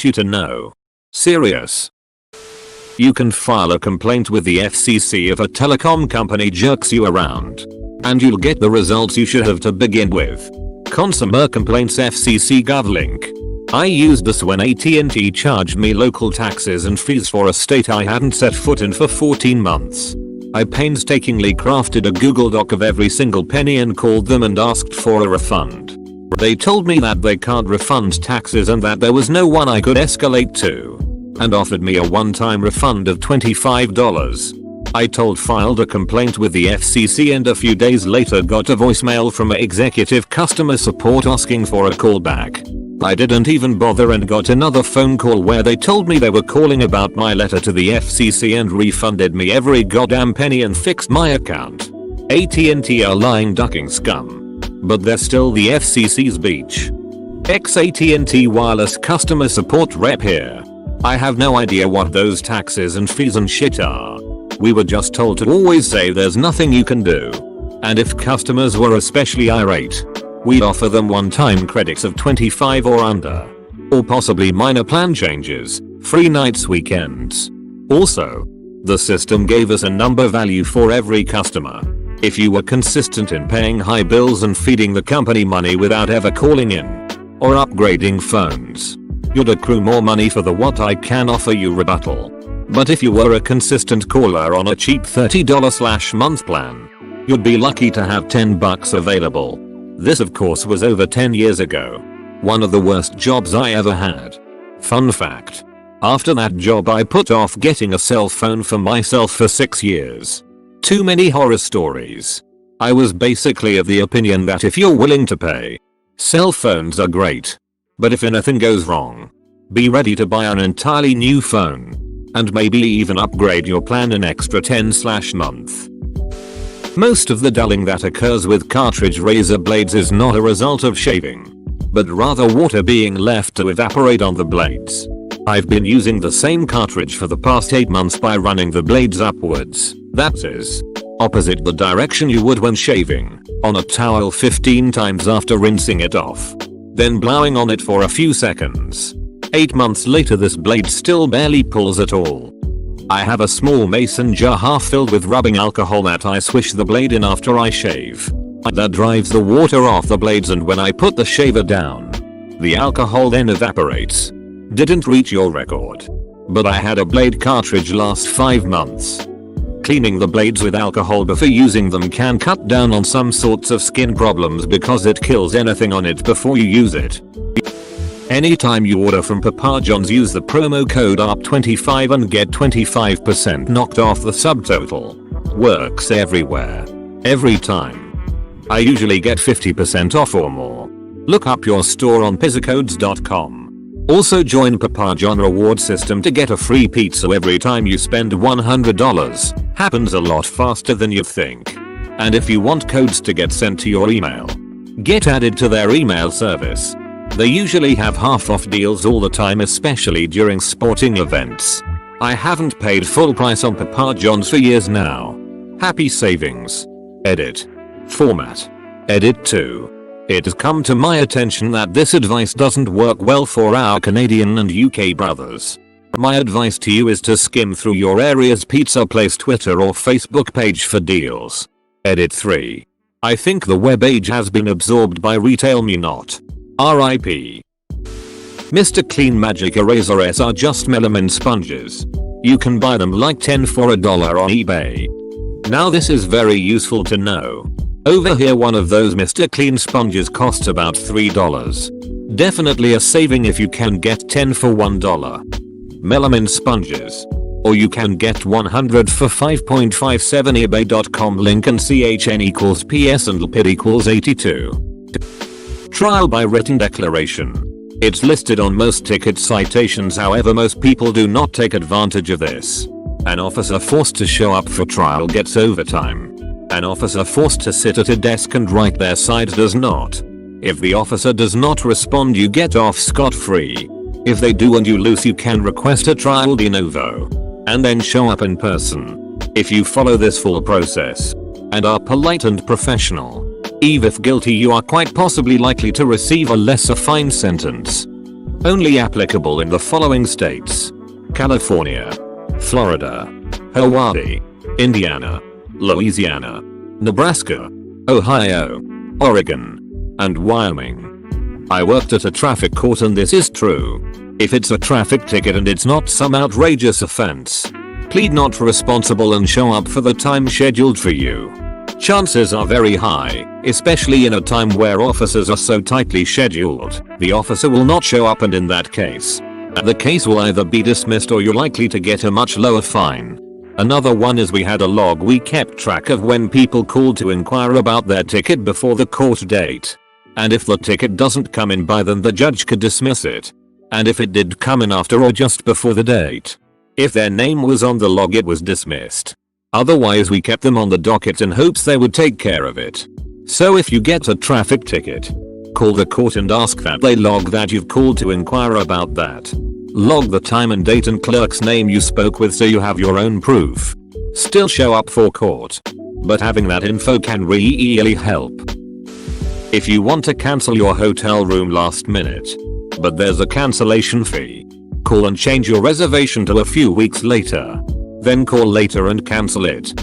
you to know. Serious. You can file a complaint with the FCC if a telecom company jerks you around. And you'll get the results you should have to begin with. Consumer Complaints FCC Gov link. I used this when AT&T charged me local taxes and fees for a state I hadn't set foot in for 14 months. I painstakingly crafted a Google Doc of every single penny and called them and asked for a refund. They told me that they can't refund taxes and that there was no one I could escalate to. And offered me a one-time refund of $25. I filed a complaint with the FCC and a few days later got a voicemail from executive customer support asking for a callback. I didn't even bother and got another phone call where they told me they were calling about my letter to the FCC and refunded me every goddamn penny and fixed my account. AT&T are lying ducking scum. But they're still the FCC's beach. Ex-AT&T wireless customer support rep here. I have no idea what those taxes and fees and shit are. We were just told to always say there's nothing you can do. And if customers were especially irate, we'd offer them one-time credits of $25 or under. Or possibly minor plan changes, free nights, weekends. Also, the system gave us a number value for every customer. If you were consistent in paying high bills and feeding the company money without ever calling in or upgrading phones, you'd accrue more money for the what I can offer you rebuttal. But if you were a consistent caller on a cheap $30/month plan, you'd be lucky to have $10 available. This of course was over 10 years ago. One of the worst jobs I ever had. Fun fact. After that job I put off getting a cell phone for myself for 6 years. Too many horror stories. I was basically of the opinion that if you're willing to pay, cell phones are great. But if anything goes wrong, be ready to buy an entirely new phone. And maybe even upgrade your plan an extra $10/month. Most of the dulling that occurs with cartridge razor blades is not a result of shaving, but rather water being left to evaporate on the blades. I've been using the same cartridge for the past 8 months by running the blades upwards, that is, opposite the direction you would when shaving, on a towel 15 times after rinsing it off. Then blowing on it for a few seconds. 8 months later this blade still barely pulls at all. I have a small mason jar half filled with rubbing alcohol that I swish the blade in after I shave. That drives the water off the blades and when I put the shaver down, the alcohol then evaporates. Didn't reach your record. But I had a blade cartridge last 5 months. Cleaning the blades with alcohol before using them can cut down on some sorts of skin problems because it kills anything on it before you use it. Anytime you order from Papa John's, use the promo code ARP25 and get 25% knocked off the subtotal. Works everywhere. Every time. I usually get 50% off or more. Look up your store on pizzacodes.com. Also join Papa John reward system to get a free pizza every time you spend $100. Happens a lot faster than you think. And if you want codes to get sent to your email, get added to their email service. They usually have half off deals all the time, especially during sporting events. I haven't paid full price on Papa John's for years now. Happy savings. Edit. Format. Edit 2. It has come to my attention that this advice doesn't work well for our Canadian and UK brothers. My advice to you is to skim through your area's pizza place Twitter or Facebook page for deals. Edit 3. I think the web age has been absorbed by retail, me not. RIP. Mr. Clean Magic Erasers are just melamine sponges. You can buy them like 10 for $1 on eBay. Now this is very useful to know. Over here one of those Mr. Clean sponges costs about $3. Definitely a saving if you can get 10 for $1. Melamine sponges. Or you can get 100 for 5.57 ebay.com link and CHN equals PS and LPID equals 82. Trial by written declaration. It's listed on most ticket citations, however most people do not take advantage of this. An officer forced to show up for trial gets overtime. An officer forced to sit at a desk and write their side does not. If the officer does not respond, you get off scot-free. If they do and you lose, you can request a trial de novo. And then show up in person. If you follow this full process and are polite and professional, even if guilty, you are quite possibly likely to receive a lesser fine sentence. Only applicable in the following states: California, Florida, Hawaii, Indiana, Louisiana, Nebraska, Ohio, Oregon, and Wyoming. I worked at a traffic court and this is true. If it's a traffic ticket and it's not some outrageous offense, plead not responsible and show up for the time scheduled for you. Chances are very high, especially in a time where officers are so tightly scheduled, the officer will not show up, and in that case, the case will either be dismissed or you're likely to get a much lower fine. Another one is we had a log we kept track of when people called to inquire about their ticket before the court date. And if the ticket doesn't come in by then, the judge could dismiss it. And if it did come in after or just before the date, if their name was on the log, it was dismissed. Otherwise, we kept them on the docket in hopes they would take care of it. So if you get a traffic ticket, call the court and ask that they log that you've called to inquire about that. Log the time and date and clerk's name you spoke with so you have your own proof. Still show up for court, but having that info can really help. If you want to cancel your hotel room last minute, but there's a cancellation fee, call and change your reservation to a few weeks later. Then call later and cancel it.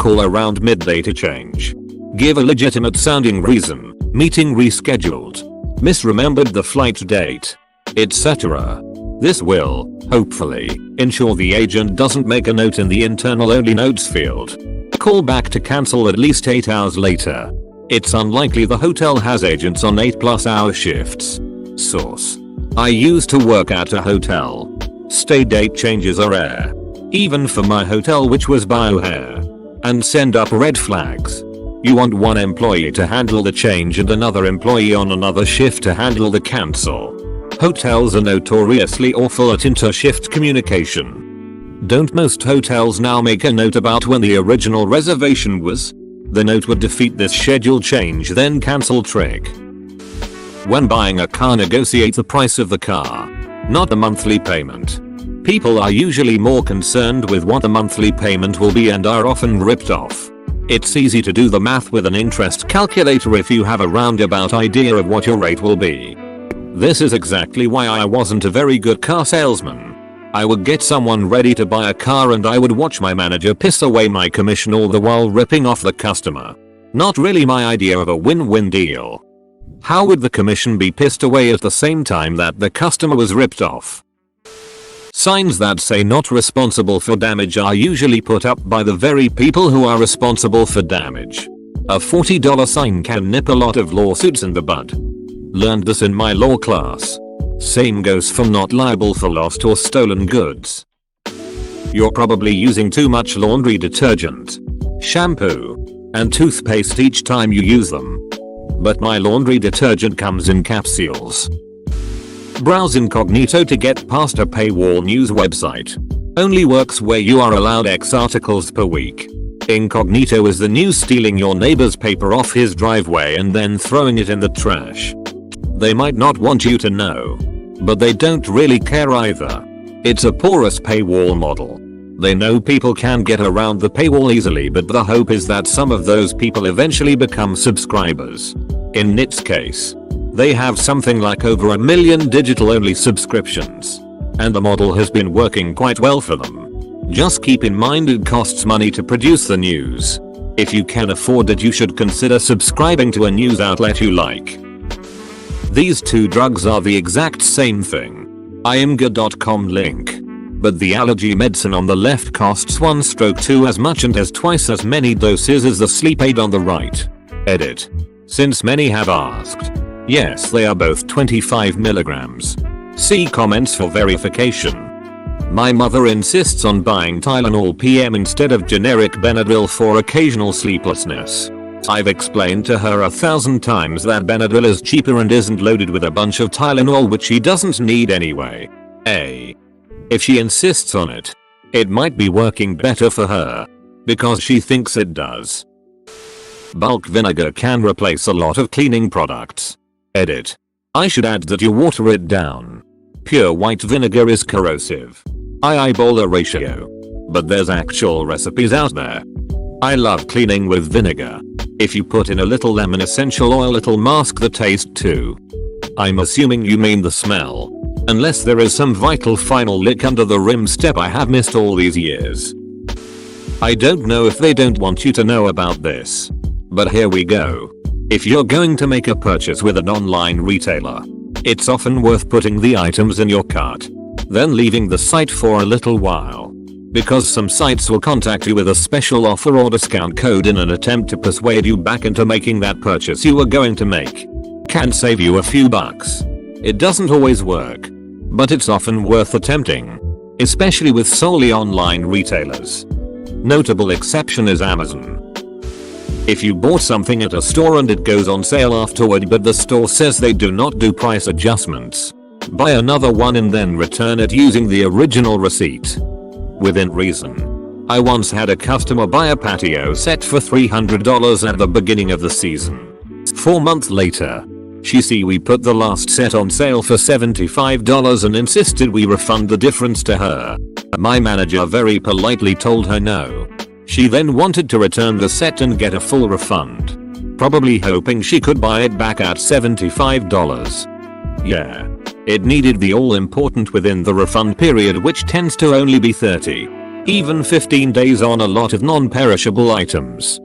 Call around midday to change. Give a legitimate sounding reason, meeting rescheduled, misremembered the flight date, etc. This will, hopefully, ensure the agent doesn't make a note in the internal only notes field. Call back to cancel at least 8 hours later. It's unlikely the hotel has agents on 8+ hour shifts. Source: I used to work at a hotel. Stay date changes are rare. Even for my hotel, which was BioHair. And send up red flags. You want one employee to handle the change and another employee on another shift to handle the cancel. Hotels are notoriously awful at inter-shift communication. Don't most hotels now make a note about when the original reservation was? The note would defeat this schedule change then cancel trick. When buying a car, negotiate the price of the car, not the monthly payment. People are usually more concerned with what the monthly payment will be and are often ripped off. It's easy to do the math with an interest calculator if you have a roundabout idea of what your rate will be. This is exactly why I wasn't a very good car salesman. I would get someone ready to buy a car and I would watch my manager piss away my commission all the while ripping off the customer. Not really my idea of a win-win deal. How would the commission be pissed away at the same time that the customer was ripped off? Signs that say not responsible for damage are usually put up by the very people who are responsible for damage. A $40 sign can nip a lot of lawsuits in the bud. Learned this in my law class. Same goes for not liable for lost or stolen goods. You're probably using too much laundry detergent, shampoo, and toothpaste each time you use them. But my laundry detergent comes in capsules. Browse incognito to get past a paywall news website. Only works where you are allowed X articles per week. Incognito is the news stealing your neighbor's paper off his driveway and then throwing it in the trash. They might not want you to know, but they don't really care either. It's a porous paywall model. They know people can get around the paywall easily, but the hope is that some of those people eventually become subscribers. In NIT's case, they have something like over 1 million digital-only subscriptions, and the model has been working quite well for them. Just keep in mind it costs money to produce the news. If you can afford it, you should consider subscribing to a news outlet you like. These two drugs are the exact same thing. imgur.com link. But the allergy medicine on the left costs 1/2 as much and has twice as many doses as the sleep aid on the right. Edit. Since many have asked, yes, they are both 25 milligrams. See comments for verification. My mother insists on buying Tylenol PM instead of generic Benadryl for occasional sleeplessness. I've explained to her 1,000 times that Benadryl is cheaper and isn't loaded with a bunch of Tylenol, which she doesn't need anyway. If she insists on it, it might be working better for her, because she thinks it does. Bulk vinegar can replace a lot of cleaning products. Edit. I should add that you water it down. Pure white vinegar is corrosive. I eyeball a ratio. But there's actual recipes out there. I love cleaning with vinegar. If you put in a little lemon essential oil, it'll mask the taste too. I'm assuming you mean the smell. Unless there is some vital final lick under the rim step I have missed all these years. I don't know if they don't want you to know about this. But here we go. If you're going to make a purchase with an online retailer, it's often worth putting the items in your cart, then leaving the site for a little while. Because some sites will contact you with a special offer or discount code in an attempt to persuade you back into making that purchase you were going to make. Can save you a few bucks. It doesn't always work, but it's often worth attempting, especially with solely online retailers. Notable exception is Amazon. If you bought something at a store and it goes on sale afterward but the store says they do not do price adjustments, buy another one and then return it using the original receipt. Within reason. I once had a customer buy a patio set for $300 at the beginning of the season. 4 months later, she see we put the last set on sale for $75 and insisted we refund the difference to her. My manager very politely told her no. She then wanted to return the set and get a full refund, probably hoping she could buy it back at $75. Yeah. It needed the all-important within the refund period, which tends to only be 30, even 15 days on a lot of non-perishable items.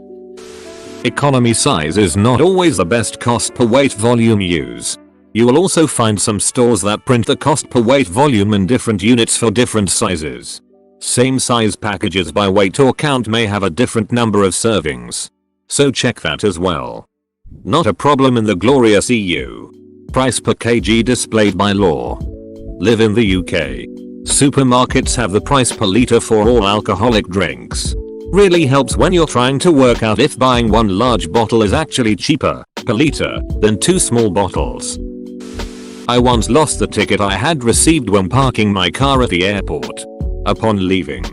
Economy size is not always the best cost per weight volume use. You will also find some stores that print the cost per weight volume in different units for different sizes. Same size packages by weight or count may have a different number of servings. So check that as well. Not a problem in the glorious EU. Price per kg displayed by law. Live in the UK. Supermarkets have the price per litre for all alcoholic drinks. Really helps when you're trying to work out if buying one large bottle is actually cheaper per litre than 2 small bottles. I once lost the ticket I had received when parking my car at the airport. Upon leaving,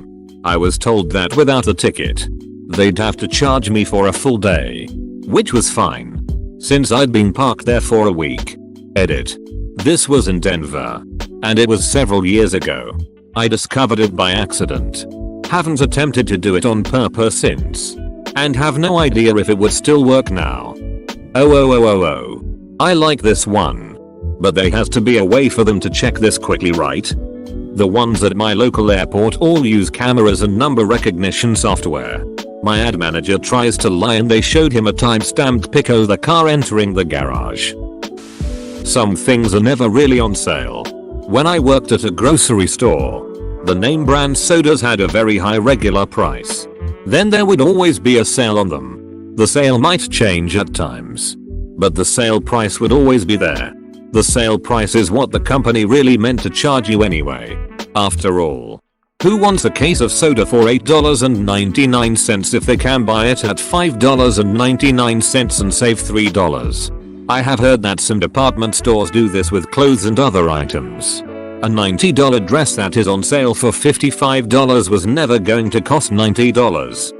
I was told that without the ticket, they'd have to charge me for a full day. Which was fine, since I'd been parked there for a week. Edit. This was in Denver, and it was several years ago. I discovered it by accident. Haven't attempted to do it on purpose since, and have no idea if it would still work now. Oh. I like this one. But there has to be a way for them to check this quickly, right? The ones at my local airport all use cameras and number recognition software. My ad manager tries to lie and they showed him a time-stamped pic of the car entering the garage. Some things are never really on sale. When I worked at a grocery store, the name brand sodas had a very high regular price. Then there would always be a sale on them. The sale might change at times, but the sale price would always be there. The sale price is what the company really meant to charge you anyway. After all, who wants a case of soda for $8.99 if they can buy it at $5.99 and save $3? I have heard that some department stores do this with clothes and other items. A $90 dress that is on sale for $55 was never going to cost $90.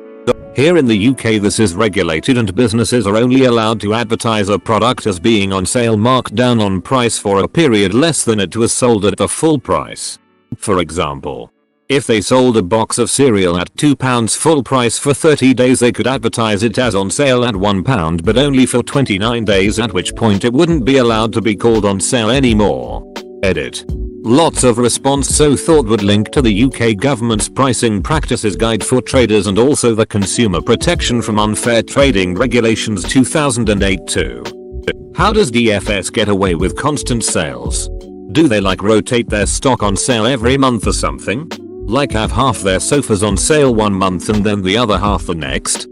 Here in the UK this is regulated and businesses are only allowed to advertise a product as being on sale marked down on price for a period less than it was sold at the full price. For example, if they sold a box of cereal at £2 full price for 30 days they could advertise it as on sale at £1 but only for 29 days, at which point it wouldn't be allowed to be called on sale anymore. Edit. Lots of response so thought would link to the UK government's pricing practices guide for traders and also the Consumer Protection from Unfair Trading Regulations 2008 too. How does DFS get away with constant sales? Do they like rotate their stock on sale every month or something? Like have half their sofas on sale one month and then the other half the next?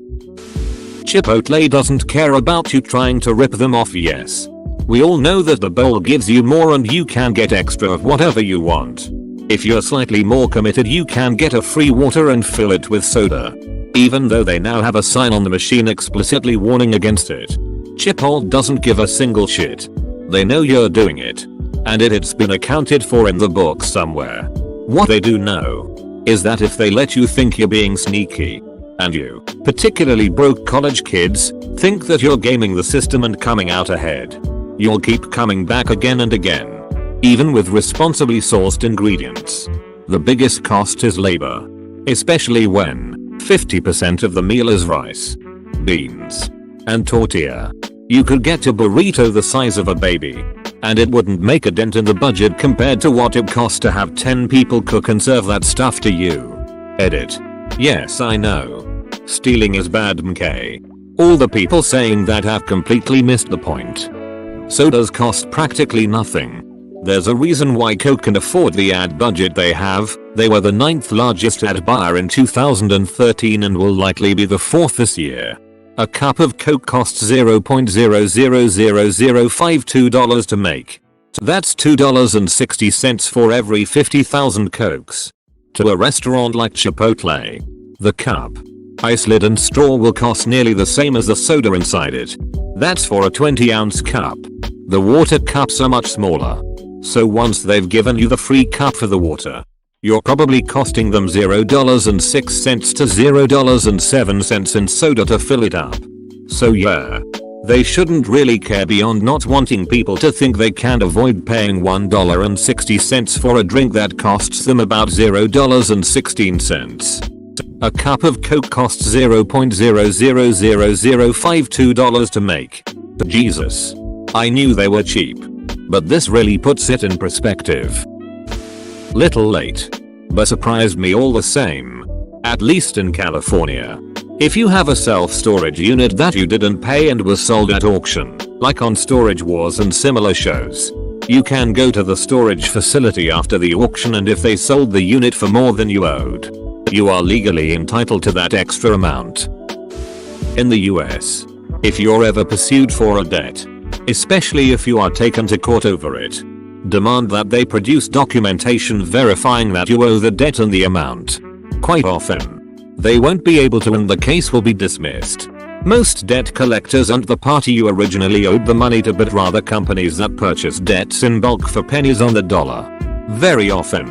Chipotle doesn't care about you trying to rip them off. Yes. We all know that the bowl gives you more and you can get extra of whatever you want. If you're slightly more committed you can get a free water and fill it with soda. Even though they now have a sign on the machine explicitly warning against it. Chipotle doesn't give a single shit. They know you're doing it. And it's been accounted for in the book somewhere. What they do know is that if they let you think you're being sneaky, and you, particularly broke college kids, think that you're gaming the system and coming out ahead, you'll keep coming back again and again, even with responsibly sourced ingredients. The biggest cost is labor, especially when 50% of the meal is rice, beans, and tortilla. You could get a burrito the size of a baby, And it wouldn't make a dent in the budget compared to what it costs to have 10 people cook and serve that stuff to you. Edit. Yes, I know. Stealing is bad, MK. All the people saying that have completely missed the point. Sodas cost practically nothing. There's a reason why Coke can afford the ad budget they have. They were the 9th largest ad buyer in 2013 and will likely be the 4th this year. A cup of Coke costs $0.000052 to make. That's $2.60 for every 50,000 Cokes. To a restaurant like Chipotle, the cup, ice lid and straw will cost nearly the same as the soda inside it. That's for a 20-ounce cup. The water cups are much smaller. So once they've given you the free cup for the water, you're probably costing them $0.06 to $0.07 in soda to fill it up. So yeah, they shouldn't really care beyond not wanting people to think they can't avoid paying $1.60 for a drink that costs them about $0.16. A cup of Coke costs $0.000052 to make. Jesus. I knew they were cheap. But this really puts it in perspective. Little late. But surprised me all the same. At least in California. If you have a self-storage unit that you didn't pay and was sold at auction, like on Storage Wars and similar shows, you can go to the storage facility after the auction, and if they sold the unit for more than you owed, you are legally entitled to that extra amount. In the US, if you're ever pursued for a debt, especially if you are taken to court over it, demand that they produce documentation verifying that you owe the debt and the amount. Quite often, they won't be able to and the case will be dismissed. Most debt collectors aren't the party you originally owed the money to, but rather companies that purchase debts in bulk for pennies on the dollar. Very often,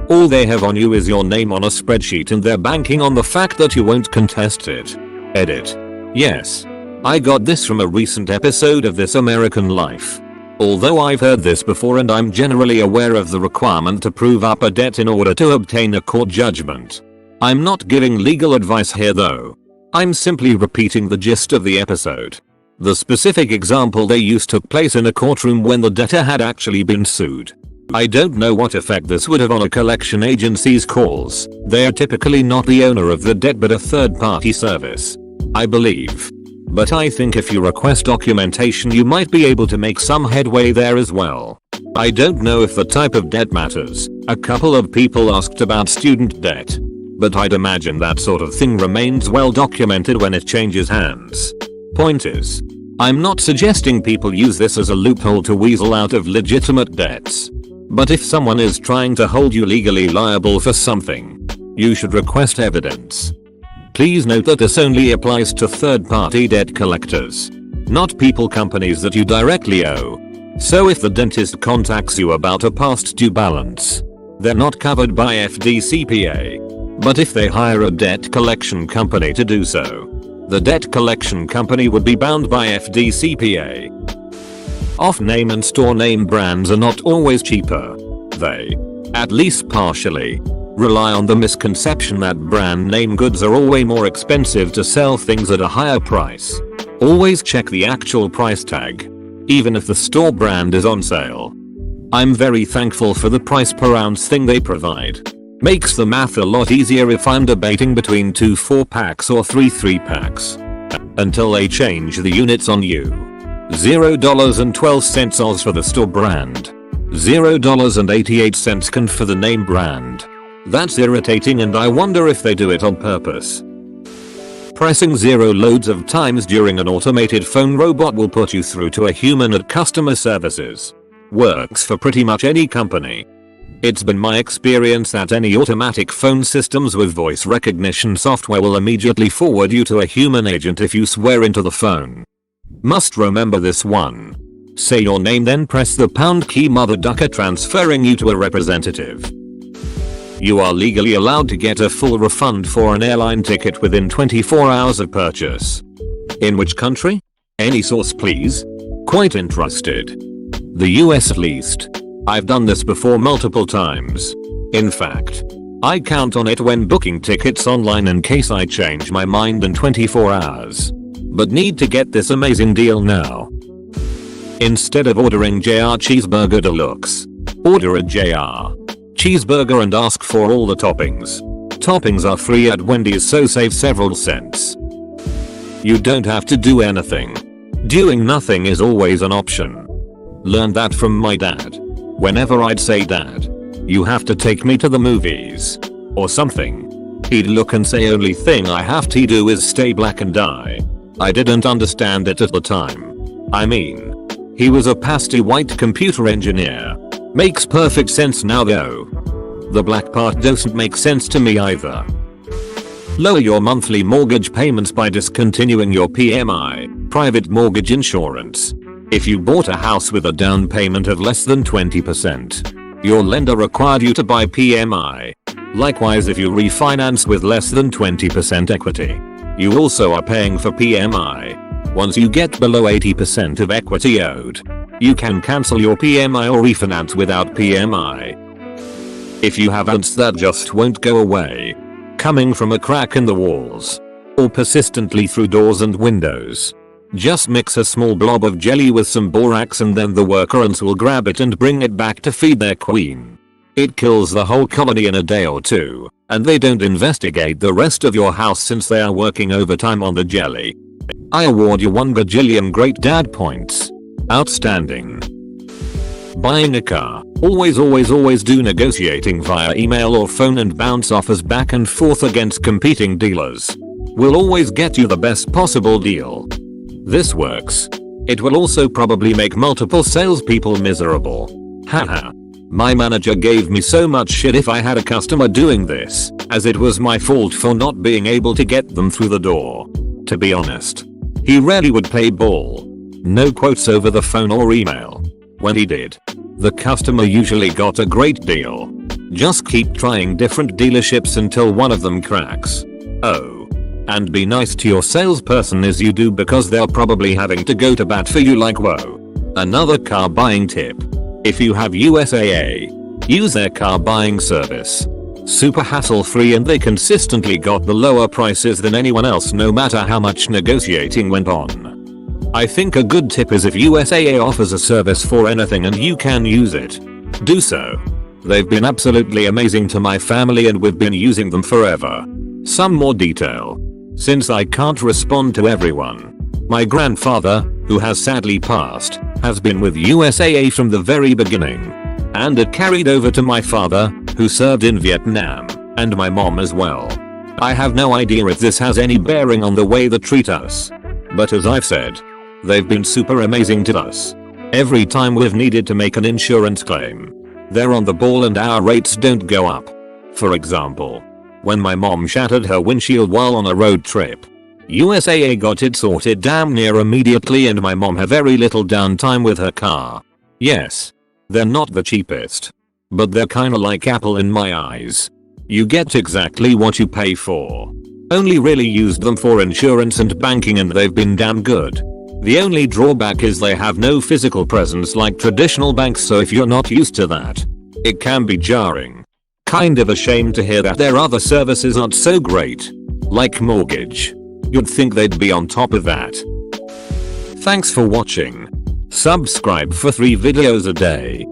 all they have on you is your name on a spreadsheet and they're banking on the fact that you won't contest it. Edit. Yes. I got this from a recent episode of This American Life. Although I've heard this before and I'm generally aware of the requirement to prove up a debt in order to obtain a court judgment. I'm not giving legal advice here though. I'm simply repeating the gist of the episode. The specific example they used took place in a courtroom when the debtor had actually been sued. I don't know what effect this would have on a collection agency's calls. They are typically not the owner of the debt but a third-party service, I believe. But I think if you request documentation you might be able to make some headway there as well. I don't know if the type of debt matters. A couple of people asked about student debt. But I'd imagine that sort of thing remains well documented when it changes hands. Point is, I'm not suggesting people use this as a loophole to weasel out of legitimate debts. But if someone is trying to hold you legally liable for something, you should request evidence. Please note that this only applies to third-party debt collectors, not people companies that you directly owe. So if the dentist contacts you about a past due balance, they're not covered by FDCPA. But if they hire a debt collection company to do so, the debt collection company would be bound by FDCPA. Off-name and store name brands are not always cheaper. They, at least partially, rely on the misconception that brand name goods are always more expensive to sell things at a higher price. Always check the actual price tag, even if the store brand is on sale. I'm very thankful for the price per ounce thing they provide. Makes the math a lot easier if I'm debating between 2 4-packs or 3 3-packs. Until they change the units on you. $0.12 Oz for the store brand. $0.88 can for the name brand. That's irritating and I wonder if they do it on purpose. Pressing 0 loads of times during an automated phone robot will put you through to a human at customer services. Works for pretty much any company. It's been my experience that any automatic phone systems with voice recognition software will immediately forward you to a human agent if you swear into the phone. Must remember this one. Say your name then press the pound key mother ducker, transferring you to a representative. You are legally allowed to get a full refund for an airline ticket within 24 hours of purchase. In which country? Any source please? Quite interested. The US at least. I've done this before multiple times. In fact, I count on it when booking tickets online in case I change my mind in 24 hours. But need to get this amazing deal now. Instead of ordering JR Cheeseburger Deluxe, order a JR Cheeseburger and ask for all the toppings. Toppings are free at Wendy's, so save several cents. You don't have to do anything. Doing nothing is always an option. Learned that from my dad. Whenever I'd say, "Dad, you have to take me to the movies," or something, he'd look and say, "Only thing I have to do is stay black and die." I didn't understand it at the time. I mean, he was a pasty white computer engineer. Makes perfect sense now though. The black part doesn't make sense to me either. Lower your monthly mortgage payments by discontinuing your PMI, private mortgage insurance. If you bought a house with a down payment of less than 20%, your lender required you to buy PMI. Likewise, if you refinance with less than 20% equity, you also are paying for PMI. Once you get below 80% of equity owed, you can cancel your PMI or refinance without PMI. If you have ants that just won't go away, coming from a crack in the walls, or persistently through doors and windows, just mix a small blob of jelly with some borax and then the worker ants will grab it and bring it back to feed their queen. It kills the whole colony in a day or two, and they don't investigate the rest of your house since they are working overtime on the jelly. I award you 1 gajillion great dad points. Outstanding. Buying a car. Always do negotiating via email or phone and bounce offers back and forth against competing dealers. Will always get you the best possible deal. This works. It will also probably make multiple salespeople miserable. Haha. My manager gave me so much shit if I had a customer doing this, as it was my fault for not being able to get them through the door. To be honest, he rarely would play ball. No quotes over the phone or email. When he did, the customer usually got a great deal. Just keep trying different dealerships until one of them cracks. Oh. And be nice to your salesperson as you do, because they're probably having to go to bat for you like whoa. Another car buying tip. If you have USAA, use their car buying service. Super hassle free and they consistently got the lower prices than anyone else no matter how much negotiating went on. I think a good tip is if USAA offers a service for anything and you can use it, do so. They've been absolutely amazing to my family and we've been using them forever. Some more detail. Since I can't respond to everyone, my grandfather, who has sadly passed, has been with USAA from the very beginning. And it carried over to my father, who served in Vietnam, and my mom as well. I have no idea if this has any bearing on the way they treat us. But as I've said, they've been super amazing to us. Every time we've needed to make an insurance claim, they're on the ball and our rates don't go up. For example, when my mom shattered her windshield while on a road trip, USAA got it sorted damn near immediately and my mom had very little downtime with her car. Yes, they're not the cheapest, but they're kinda like Apple in my eyes. You get exactly what you pay for. Only really used them for insurance and banking and they've been damn good. The only drawback is they have no physical presence like traditional banks, so if you're not used to that, it can be jarring. Kind of a shame to hear that their other services aren't so great. Like mortgage. You'd think they'd be on top of that. Thanks for watching. Subscribe for 3 videos a day.